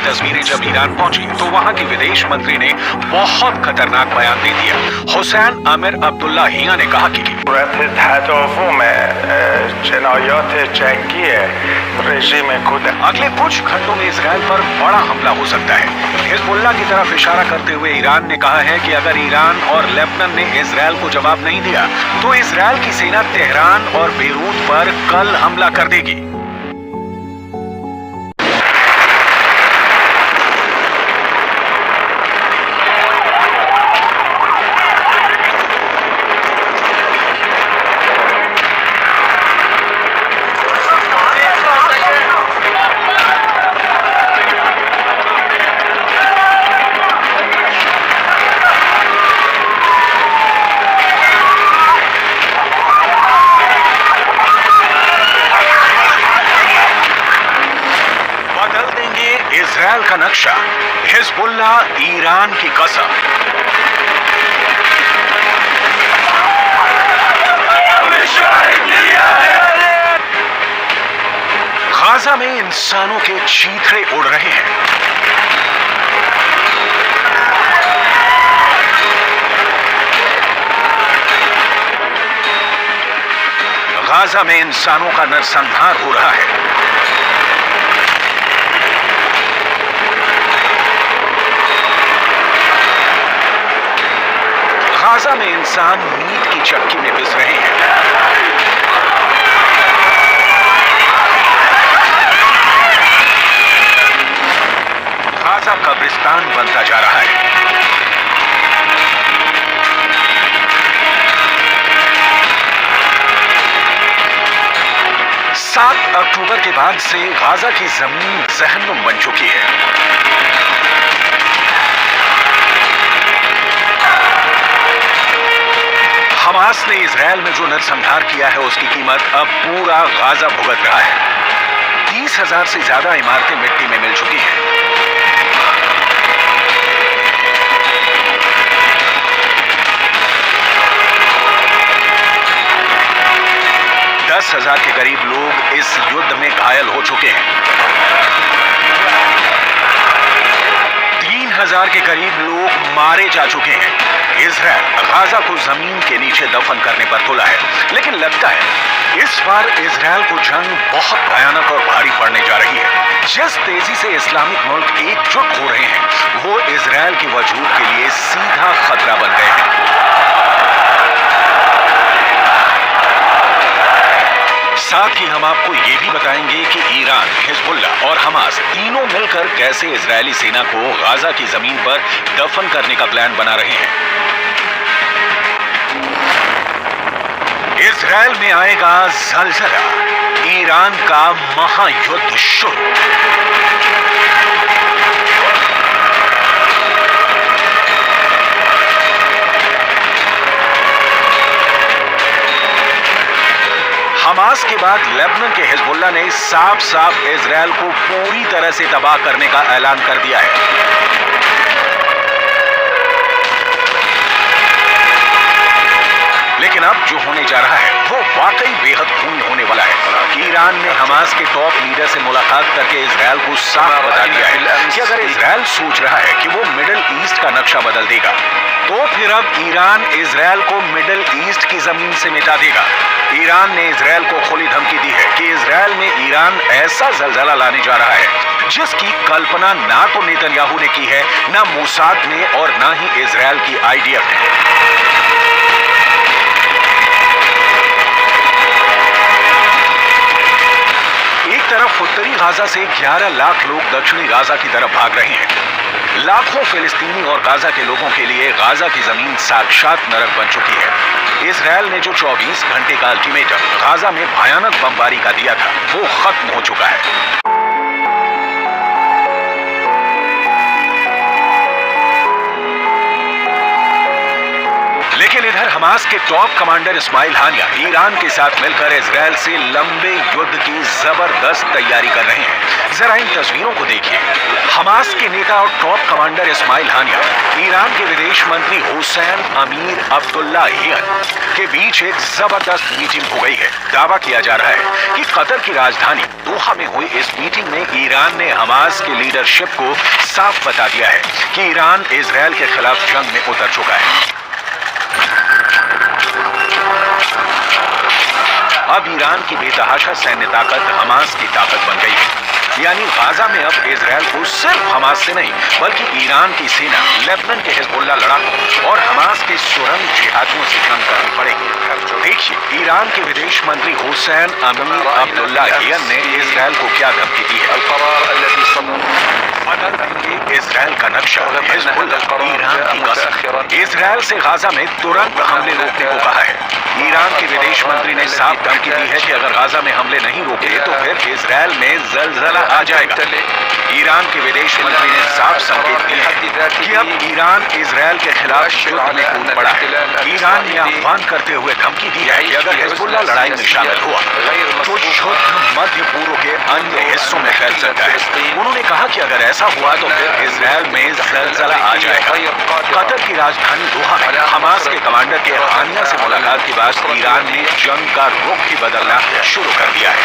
तस्वीरें जब ईरान पहुंची तो वहां के विदेश मंत्री ने बहुत खतरनाक बयान दे दिया। हुसैन आमिर अब्दुल्लाहियां ने कहा कि अगले कुछ घंटों में इजराइल पर बड़ा हमला हो सकता है। हिजबुल्लाह की तरफ इशारा करते हुए ईरान ने कहा है कि अगर ईरान और लेबनान ने इजराइल को जवाब नहीं दिया तो इजराइल की सेना तेहरान और बेरूत पर कल हमला कर देगी। इजराइल का नक्शा, हिजबुल्लाह ईरान की कसम। गाजा में इंसानों के चीथड़े उड़ रहे हैं। गाजा में इंसानों का नरसंहार हो रहा है। गाजा में इंसान मीट की चक्की में पिस रहे हैं। गाजा कब्रिस्तान बनता जा रहा है। 7 अक्टूबर के बाद से गाजा की जमीन जहन्नुम बन चुकी है। हमास ने इजराइल में जो नरसंहार किया है उसकी कीमत अब पूरा गाजा भुगत रहा है। 30,000 से ज्यादा इमारतें मिट्टी में मिल चुकी हैं। हजार के करीब लोग इस युद्ध में घायल हो चुके हैं। 3000 के करीब लोग मारे जा चुके हैं। इजराइल गाजा को जमीन के नीचे दफन करने पर तुला है, लेकिन लगता है इस बार इजराइल को जंग बहुत भयानक और भारी पड़ने जा रही है। जिस तेजी से इस्लामिक मुल्क एकजुट हो रहे हैं वो इजराइल के वजूद के लिए सीधा खतरा बन गए हैं। साथ ही हम आपको ये भी बताएंगे कि ईरान, हिजबुल्लाह और हमास तीनों मिलकर कैसे इजरायली सेना को गाजा की जमीन पर दफन करने का प्लान बना रहे हैं। इजराइल में आएगा जलजला, ईरान का महायुद्ध शुरू। हमास के बाद लेबनान के हिजबुल्लाह ने साफ साफ इजराइल को पूरी तरह से तबाह करने का ऐलान कर दिया है। लेकिन अब जो होने जा रहा है वो वाकई बेहद खूनी होने वाला है। ईरान ने हमास के टॉप लीडर से मुलाकात करके इजराइल को साफ बता दिया है कि अगर इजराइल सोच रहा है कि वो मिडिल ईस्ट का नक्शा बदल देगा तो फिर अब ईरान इजराइल को मिडिल ईस्ट की जमीन से मिटा देगा। ईरान ने इजराइल को खुली धमकी दी है कि इजराइल में ईरान ऐसा जलजला लाने जा रहा है जिसकी कल्पना ना तो नेतन्याहू ने की है, ना मोसाद ने और ना ही इजराइल की आईडीएफ ने। एक तरफ उत्तरी गाजा से 11 लाख लोग दक्षिणी गाजा की तरफ भाग रहे हैं। लाखों फिलिस्तीनी और गाजा के लोगों के लिए गाजा की जमीन साक्षात नरक बन चुकी है। इजराइल ने जो 24 घंटे का अल्टीमेटम गाजा में भयानक बमबारी का दिया था वो खत्म हो चुका है। लेकिन इधर हमास के टॉप कमांडर इस्माइल हानिया ईरान के साथ मिलकर इजराइल से लंबे युद्ध की जबरदस्त तैयारी कर रहे हैं। जरा इन तस्वीरों को देखिए। हमास हमास के नेता और टॉप कमांडर इस्माइल हानिया, ईरान के विदेश मंत्री हुसैन अमीर अब्दुल्लाहियन के बीच एक जबरदस्त मीटिंग हो गई है। दावा किया जा रहा है कि कतर की राजधानी दोहा में हुई इस मीटिंग में ईरान ने हमास के लीडरशिप को साफ बता दिया है कि ईरान इजरायल के खिलाफ जंग में उतर चुका है। अब ईरान की बेतहाशा सैन्य ताकत हमास की ताकत बन गई है। यानी गाजा में अब इजरायल को सिर्फ हमास से नहीं बल्कि ईरान की सेना, लेबनान के हिजबुल्लाह लड़ाकों और हमास के सुरंग जिहादियों से जंग करनी पड़ेगी। देखिए, ईरान के विदेश मंत्री हुसैन अमीर अब्दुल्लाहियन ने इजरायल को क्या धमकी दी है। इजरायल का नक्शा, हिजबुल्लाह, ईरान की कसम। इजरायल से गाजा में तुरंत हमले रोकने को कहा है। ईरान के विदेश मंत्री ने साफ धमकी दी है कि अगर गाजा में हमले नहीं रोके तो फिर इजरायल में जलजला आ जाएगा। ईरान के विदेश मंत्री ने साफ संकेत दिए हैं कि अब ईरान इजरायल के खिलाफ युद्ध में कूद पड़ा है। ईरान ने आह्वान करते हुए धमकी दी है कि अगर हिजबुल्लाह लड़ाई में शामिल हुआ तो युद्ध मध्य पूर्व के अन्य हिस्सों में फैल सकता है। उन्होंने कहा कि अगर ऐसा हुआ तो फिर इजरायल में जलजला आ जाएगा। कतर की राजधानी दोहा में हमास के कमांडर के हानिया से मुलाकात के बाद ईरान ने जंग का रुख ही बदलना शुरू कर दिया है।